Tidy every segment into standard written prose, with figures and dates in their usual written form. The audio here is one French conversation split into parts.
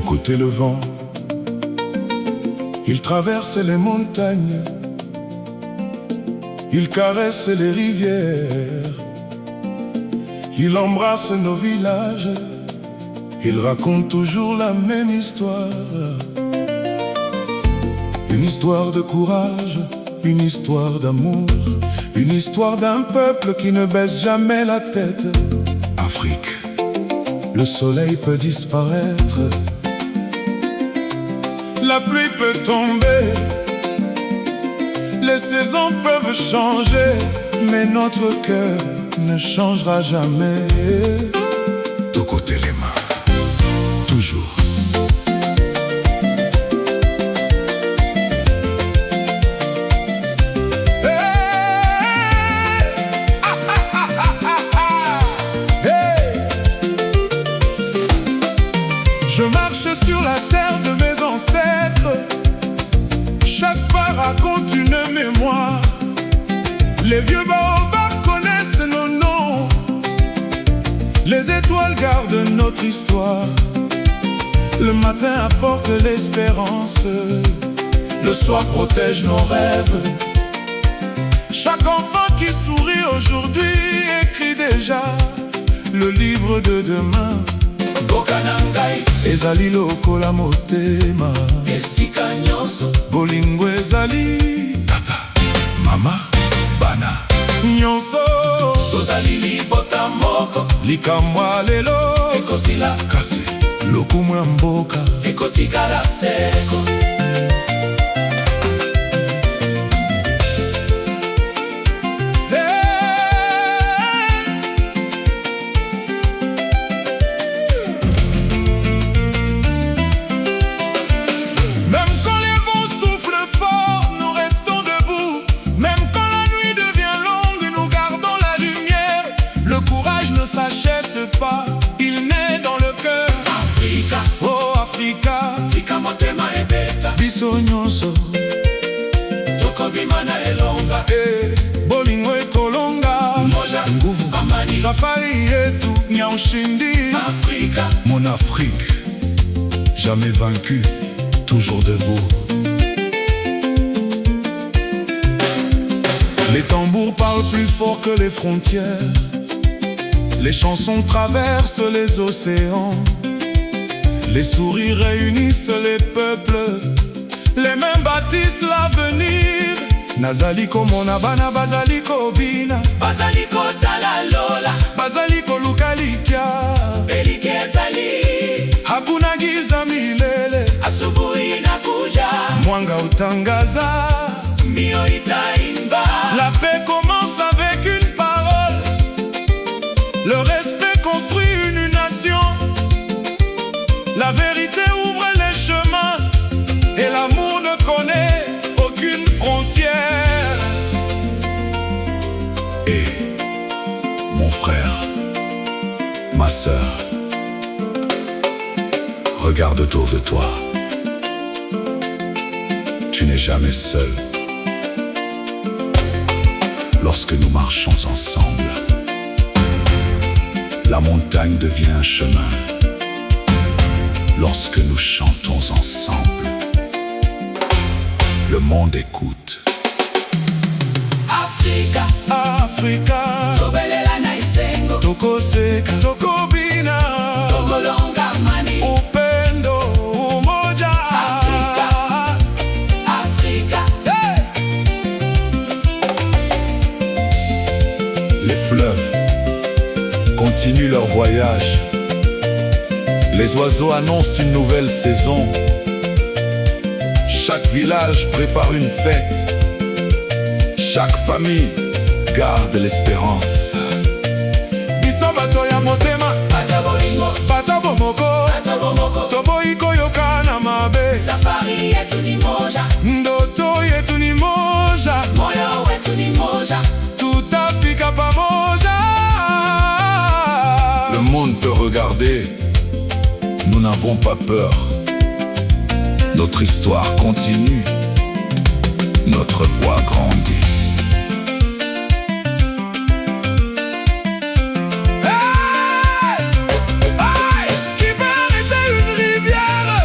Écoutez le vent, il traverse les montagnes, il caresse les rivières, il embrasse nos villages, il raconte toujours la même histoire. Une histoire de courage, une histoire d'amour, une histoire d'un peuple qui ne baisse jamais la tête. Afrique, le soleil peut disparaître, la pluie peut tomber, les saisons peuvent changer, mais notre cœur ne changera jamais. De côté les mains, toujours. Je marche sur la terre de mes ancêtres, chaque pas raconte une mémoire. Les vieux baobabs connaissent nos noms, les étoiles gardent notre histoire. Le matin apporte l'espérance, le soir protège nos rêves. Chaque enfant qui sourit aujourd'hui écrit déjà le livre de demain. Ezali lokola motema, esika nyonso bolingo ezali. Tata, mama, bana nyonso tozali libota moko, likamwa lelo ekosila kasi lokumu ya mboka ekotikala seko. Il naît dans le cœur. Africa, oh Africa, tika motema ebeta. Biso nyonso tokobima na elonga. Bolingo ekolonga. Moja, nguvu, amani. Safari yetu ni ya ushindi. Africa, mon Afrique, jamais vaincu, toujours debout. Les tambours parlent plus fort que les frontières. Les chansons traversent les océans, les sourires réunissent les peuples, les mains bâtissent l'avenir. Nazaliko mona bana bazaliko bina, bazaliko talalola, bazaliko lukalikia, belike zali. Hakuna giza milele, asubuhi inakuja, mwanga utangaza, mio itaimba. La paix commence avec une parole. Le respect construit une nation. La vérité ouvre les chemins. Et l'amour ne connaît aucune frontière. Et mon frère, ma sœur, regarde autour de toi. Tu n'es jamais seul. Lorsque nous marchons ensemble, la montagne devient un chemin. Lorsque nous chantons ensemble, le monde écoute. Africa, Africa, tobelela na isengo, tokoseka, tokobina, tokolonga mani, upendo, umoja. Africa, Africa, hey! Les fleuves continuent leur voyage. Les oiseaux annoncent une nouvelle saison. Chaque village prépare une fête. Chaque famille garde l'espérance. Biso bato ya motema, bata bolingo, bata bomoko, toboiko yokana mabe. Safari yetu ni moja, ndoto yetu ni moja, moyo wetu ni moja, tutafika pamoja. Le monde peut regarder, nous n'avons pas peur. Notre histoire continue, notre voix grandit. Hey! Hey! Qui peut arrêter une rivière?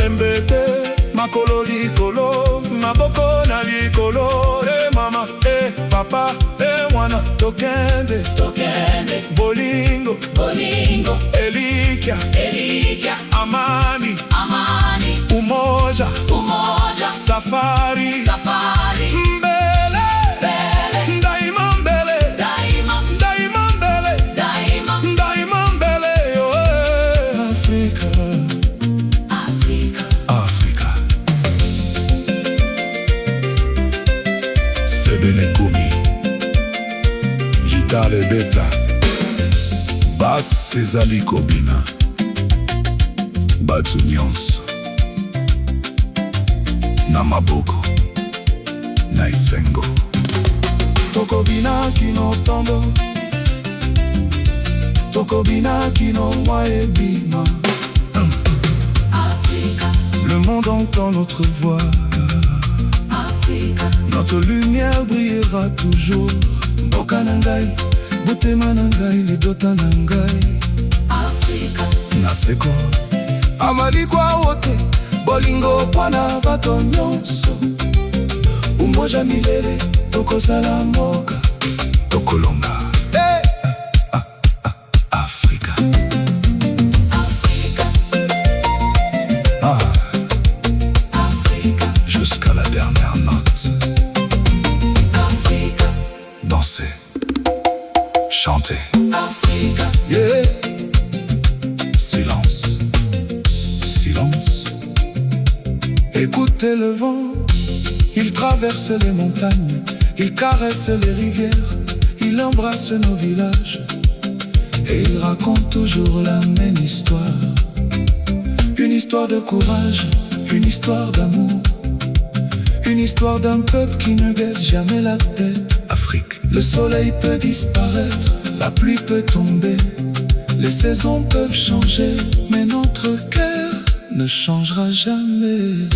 embete makolo likolo, maboko na likolo. Mama, papa, mwana, tokende, bolingo, elikia, amani, umoja, safari, mbele, daima mbele, daima mbele, Afrika. Sebenekumi, Gitare Beta, Bass ezali kobina, bato nyonso na maboko na esengo. Tokobina kino tondo, tokobina kino mwa ebima. Africa. Le monde entend notre voix. Africa. Notre lumière brillera toujours. Mboka na ngai, botema na ngai, lidota na ngai. Africa. Naseko amalikwa wote, bolingo pwana bato nyonso. Umoja milele, tokozala mboka, tokolonga. Afrika. Africa. Africa. Jusqu'à la dernière note. Africa. Danser, chanter. Africa. Yeah. Silence. Silence. Écoutez le vent. Il traverse les montagnes, il caresse les rivières, il embrasse nos villages et il raconte toujours la même histoire. Une histoire de courage, une histoire d'amour, une histoire d'un peuple qui ne baisse jamais la tête. Afrique. Le soleil peut disparaître, la pluie peut tomber, les saisons peuvent changer, mais notre cœur ne changera jamais.